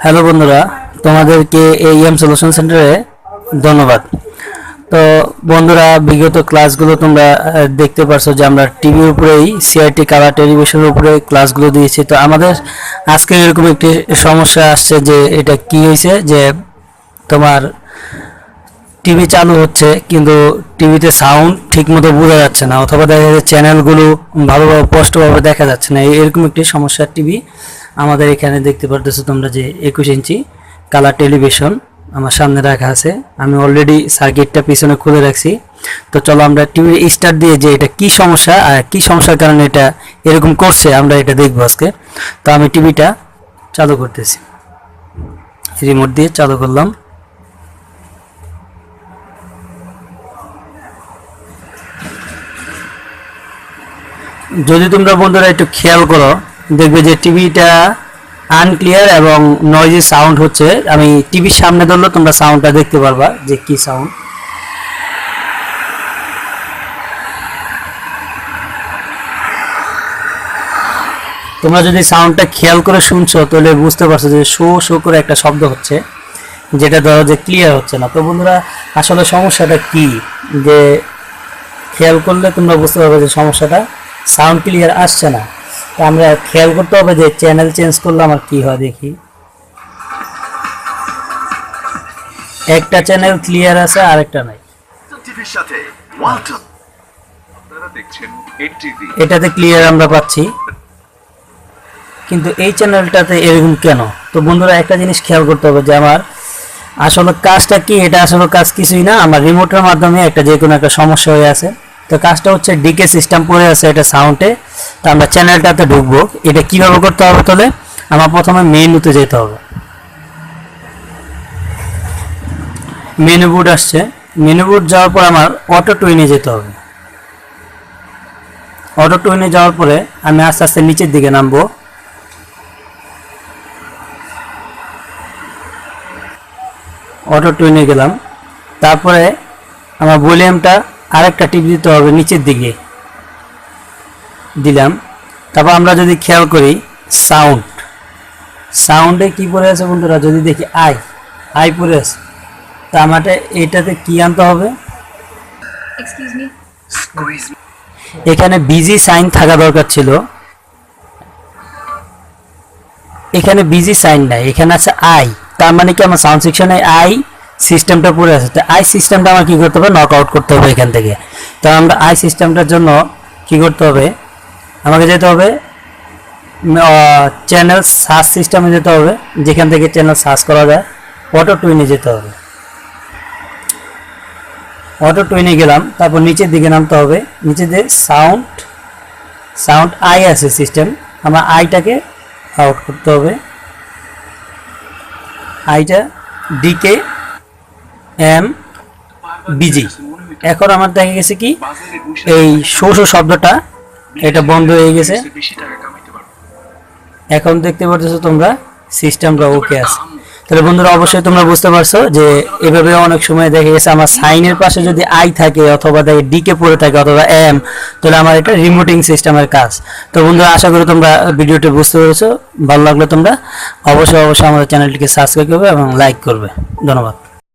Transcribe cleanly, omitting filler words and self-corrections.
Hello বন্ধুরা, তোমাদেরকে এই এম সলিউশন সেন্টারে ধন্যবাদ। তো বন্ধুরা, বিগত ক্লাসগুলো তোমরা দেখতে পারছো যে আমরা টিভির উপরেই সিআরটি কালার টেলিভিশনের উপরে ক্লাসগুলো দিয়েছি। তো আমাদের আজকে এরকম একটি সমস্যা আসছে যে এটা কি হয়েছে যে তোমার টিভি চালু হচ্ছে কিন্তু টিভিতে সাউন্ড ঠিকমতো বোঝা যাচ্ছে না, অথবা দেখা যাচ্ছে চ্যানেলগুলো ভালোভাবে স্পষ্টভাবে দেখা যাচ্ছে না। এরকম একটি সমস্যা টিভি আমাদের এখানে দেখতে পারতেছো তোমরা যে 21 ইঞ্চি কালার টেলিভিশন আমার সামনে রাখা আছে। আমি অলরেডি সার্কিটটা পিছনে খুলে রাখছি। তো চলো আমরা টিভি স্টার্ট দিয়ে যে এটা কি সমস্যা আর কি সমস্যার কারণে এটা এরকম করছে আমরা এটা দেখবো আজকে। তো আমি টিভিটা চালু করতেছি, রিমোট দিয়ে চালু করলাম। যদি তোমরা বন্ধুরা একটু খেয়াল করো, দেখবে যে টিভিটা আনক্লিয়ার এবং নয়েজি সাউন্ড হচ্ছে। আমি টিভির সামনে ধরলে তোমরা সাউন্ডটা দেখতে পারবা যে কি সাউন্ড। তোমরা যদি সাউন্ডটা খেয়াল করে শুনছো তাহলে বুঝতে পারছো যে শো শো করে একটা শব্দ হচ্ছে, যেটা ধরো যে ক্লিয়ার হচ্ছে না। তো বন্ধুরা, আসলে সমস্যাটা কি যে খেয়াল করলে তোমরা বুঝতে পারবে যে সমস্যাটা সাউন্ড ক্লিয়ার আসছে না। তো আমরা খেয়াল করতে হবে যে চ্যানেল চেঞ্জ করলে আমার কি হয়। দেখি, একটা চ্যানেল ক্লিয়ার আছে আরেকটা নাই। এটাতে ক্লিয়ার আমরা পাচ্ছি, কিন্তু এই চ্যানেলটাতে এরকম কেন? তো বন্ধুরা, একটা জিনিস খেয়াল করতে হবে যে আমার আসলে কাজটা কি। এটা আসলে কাজ কিছুই না, আমার রিমোটের মাধ্যমে একটা যে কোনো একটা সমস্যা হয়ে আছে। তো কাজটা হচ্ছে ডিকে সিস্টেম পড়ে আছে এটা সাউন্ডে। তো আমরা চ্যানেলটাতে ঢুকবো। এটা কিভাবে করতে হবে? তাহলে আমার প্রথমে মেনুতে যেতে হবে। মেনু বোর্ড আসছে, মেনু বোর্ড যাওয়ার পর আমার অটো টুইনে যেতে হবে। অটো টুইনে যাওয়ার পরে আমি আস্তে আস্তে নিচের দিকে নামবো। অটো টুইনে গেলাম, তারপরে আমার ভলিউমটা আরেকটা টিপ দিতে হবে, নিচের দিকে দিলাম। তারপর আমরা যদি খেয়াল করি সাউন্ডে কি পড়ে আছে বন্ধুরা, যদি দেখি আই পড়ে আছে। তা আমাকে এটাতে কি আনতে হবে? এখানে বিজি সাইন থাকা দরকার ছিল, এখানে বিজি সাইন নাই, এখানে আছে আই। তার মানে কি আমার সাউন্ড সেকশনে আই সিস্টেমটা পড়ে আছে। তো আই সিস্টেমটা আমার কি করতে হবে? নক আউট করতে হবে এখান থেকে। তো আমরা আই সিস্টেমটার জন্য কি করতে হবে? আমাকে যেতে হবে চ্যানেল সার্চ সিস্টেমে যেতে হবে, যেখান থেকে চ্যানেল সার্চ করা যায়। অটো টুইনে যেতে হবে। অটো টুইনে গেলাম, তারপর নিচের দিকে নামতে হবে। নিচে দিয়ে সাউন্ড আই আছে সিস্টেম, আমার আইটাকে আউট করতে হবে। আইটা ডিকে এম বিজি। এখন আমার দেখা গেছে কি এই শো শো শব্দটা এটা বন্ধ হয়ে গেছে। এখন দেখতে পাচ্ছো তোমরা সিস্টেমটা ওকে আছে। তাহলে বন্ধুরা, অবশ্যই তোমরা বুঝতে পারছো যে এভাবে অনেক সময় দেখা গেছে আমার সাইনের পাশে যদি আই থাকে অথবা দেখে ডিকে পড়ে থাকে অথবা এম, তাহলে আমার এটা রিমোটিং সিস্টেমের কাজ। তো বন্ধুরা, আশা করি তোমরা ভিডিওটি বুঝতে পেরেছো। ভালো লাগলে তোমরা অবশ্যই আমাদের চ্যানেলটিকে সাবস্ক্রাইব করবে এবং লাইক করবে। ধন্যবাদ।